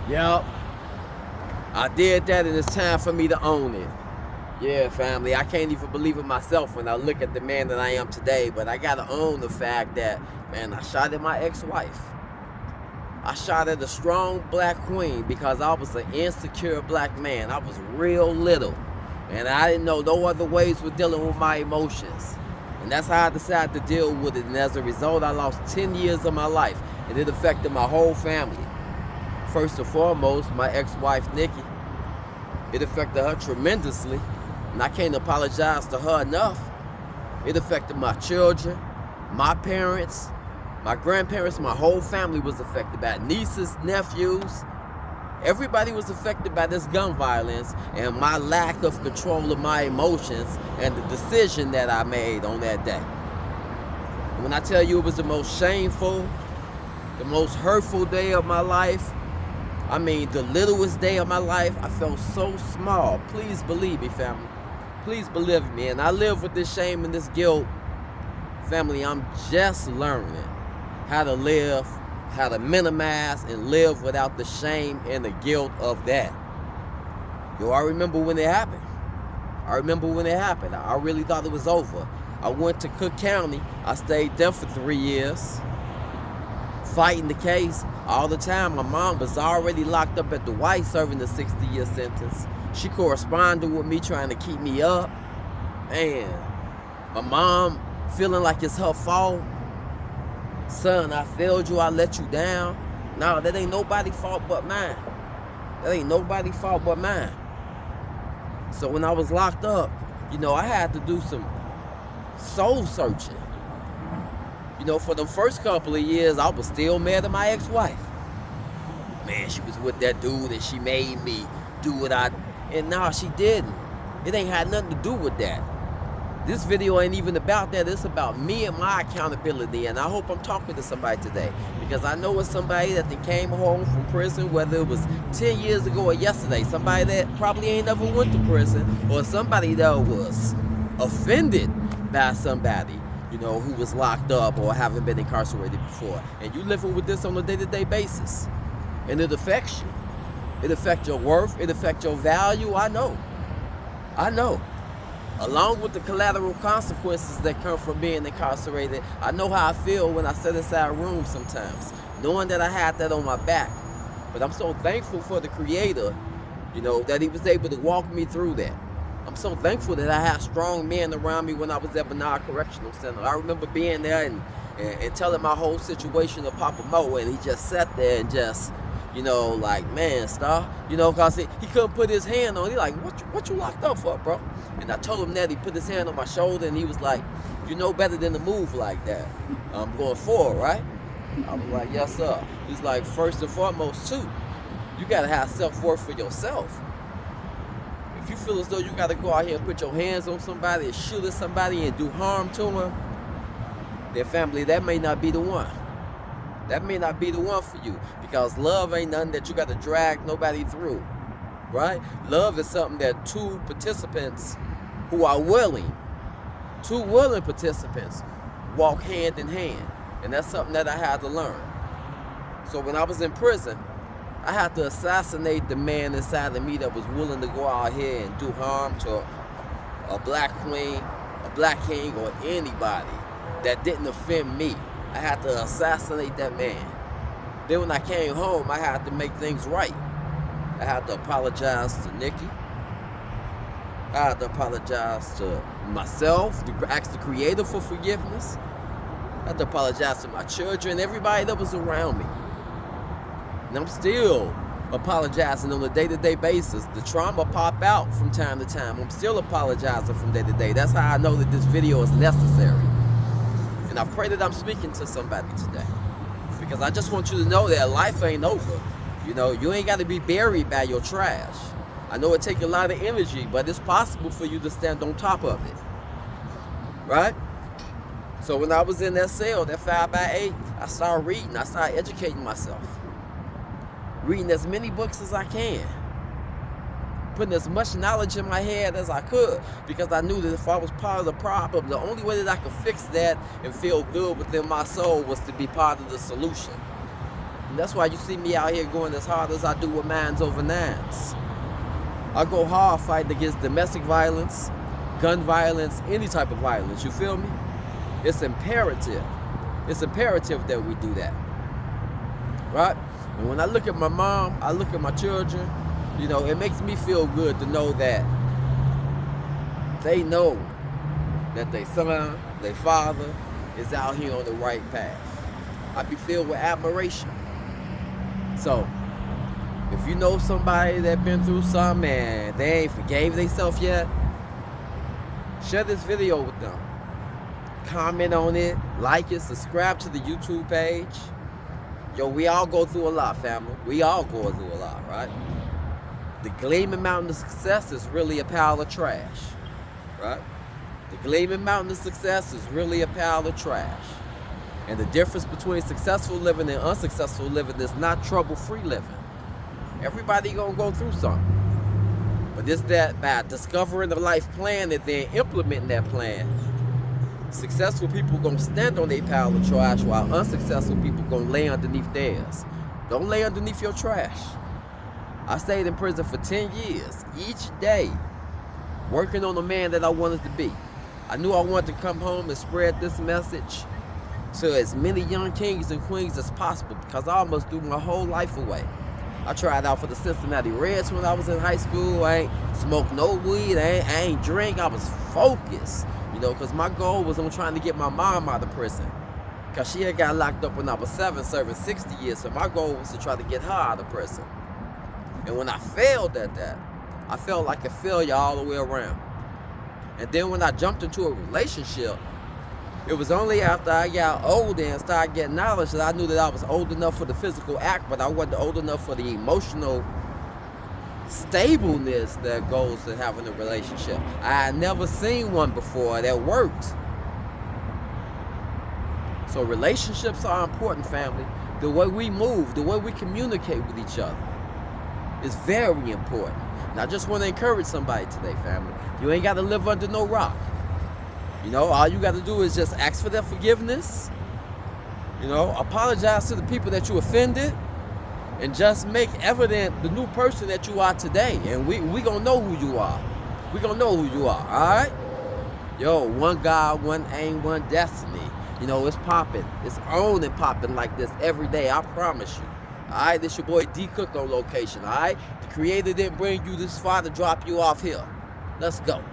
Yep, I did that and it's time for me to own it. Yeah, family, I can't even believe it myself when I look at the man that I am today, but I gotta own the fact that, man, I shot at my ex-wife. I shot at a strong black queen because I was an insecure black man. I was real little, and I didn't know no other ways with dealing with my emotions. And that's how I decided to deal with it, and as a result, I lost 10 years of my life, and it affected my whole family. First and foremost, my ex-wife, Nikki. It affected her tremendously, and I can't apologize to her enough. It affected my children, my parents, my grandparents, my whole family was affected by it. Nieces, nephews, everybody was affected by this gun violence and my lack of control of my emotions and the decision that I made on that day. When I tell you it was the most shameful, the most hurtful day of my life, I mean the littlest day of my life, I felt so small. Please believe me, family. Please believe me. And I live with this shame and this guilt. Family, I'm just learning how to live, how to minimize and live without the shame and the guilt of that. Yo, I remember when it happened. I really thought it was over. I went to Cook County. I stayed there for 3 years, fighting the case all the time. My mom was already locked up at the White serving a 60-year sentence. She corresponded with me trying to keep me up. Man, my mom feeling like it's her fault. Son, I failed you, I let you down. No, that ain't nobody's fault but mine. So when I was locked up, I had to do some soul searching. For the first couple of years, I was still mad at my ex-wife. Man, she was with that dude and she made me do what and no, she didn't. It ain't had nothing to do with that. This video ain't even about that. It's about me and my accountability, and I hope I'm talking to somebody today, because I know it's somebody that came home from prison, whether it was 10 years ago or yesterday, somebody that probably ain't never went to prison, or somebody that was offended by somebody, who was locked up or haven't been incarcerated before, and you living with this on a day-to-day basis, and it affects you. It affects your worth. It affects your value. I know. Along with the collateral consequences that come from being incarcerated, I know how I feel when I sit inside rooms sometimes, knowing that I had that on my back. But I'm so thankful for the Creator, that He was able to walk me through that. I'm so thankful that I had strong men around me when I was at Bernard Correctional Center. I remember being there and telling my whole situation to Papa Mo, and he just sat there and just, man, Star, cause he couldn't put his hand on. He like, what you locked up for, bro? And I told him that. He put his hand on my shoulder and he was like, you know better than to move like that. I'm going forward, right? I was like, yes, sir. He's like, first and foremost, too, you gotta have self-worth for yourself. If you feel as though you gotta go out here and put your hands on somebody and shoot at somebody and do harm to them, their family, that may not be the one. That may not be the one for you, because love ain't nothing that you got to drag nobody through, right? Love is something that two willing participants walk hand in hand, and that's something that I had to learn. So when I was in prison, I had to assassinate the man inside of me that was willing to go out here and do harm to a black queen, a black king, or anybody that didn't offend me. I had to assassinate that man. Then when I came home, I had to make things right. I had to apologize to Nikki. I had to apologize to myself, to ask the Creator for forgiveness. I had to apologize to my children, everybody that was around me. And I'm still apologizing on a day-to-day basis. The trauma pop out from time to time. I'm still apologizing from day to day. That's how I know that this video is necessary. And I pray that I'm speaking to somebody today, because I just want you to know that life ain't over. You ain't got to be buried by your trash. I know it takes a lot of energy, but it's possible for you to stand on top of it, right? So when I was in that cell, that 5x8, I started reading. I started educating myself, reading as many books as I can, putting as much knowledge in my head as I could, because I knew that if I was part of the problem, the only way that I could fix that and feel good within my soul was to be part of the solution. And that's why you see me out here going as hard as I do with mines over nines. I go hard fighting against domestic violence, gun violence, any type of violence. You feel me? It's imperative. It's imperative that we do that. Right? And when I look at my mom, I look at my children, you know, it makes me feel good to know that they know that their son, their father is out here on the right path. I be filled with admiration. So, if you know somebody that been through something and they ain't forgave themselves yet, share this video with them. Comment on it, like it, subscribe to the YouTube page. Yo, we all go through a lot, family. We all go through a lot, right? The Gleaming Mountain of Success is really a pile of trash, right? The Gleaming Mountain of Success is really a pile of trash. And the difference between successful living and unsuccessful living is not trouble-free living. Everybody gonna go through something. But it's that by discovering the life plan and then implementing that plan, successful people gonna stand on their pile of trash while unsuccessful people gonna lay underneath theirs. Don't lay underneath your trash. I stayed in prison for 10 years, each day, working on the man that I wanted to be. I knew I wanted to come home and spread this message to as many young kings and queens as possible because I almost threw my whole life away. I tried out for the Cincinnati Reds when I was in high school. I ain't smoked no weed. I ain't drink. I was focused, you know, because my goal was on trying to get my mom out of prison because she had got locked up when I was 7, serving 60 years. So my goal was to try to get her out of prison. And when I failed at that, I felt like a failure all the way around. And then when I jumped into a relationship, it was only after I got older and started getting knowledge that I knew that I was old enough for the physical act, but I wasn't old enough for the emotional stableness that goes to having a relationship. I had never seen one before that worked. So relationships are important, family. The way we move, the way we communicate with each other is very important. And I just want to encourage somebody today, family. You ain't got to live under no rock. You know, all you got to do is just ask for their forgiveness. You know, apologize to the people that you offended. And just make evident the new person that you are today. And we going to know who you are. We going to know who you are, all right? Yo, one God, one aim, one destiny. You know, it's popping. It's on and popping like this every day. I promise you. All right, this your boy D Cook on location, all right? The Creator didn't bring you this far to drop you off here. Let's go.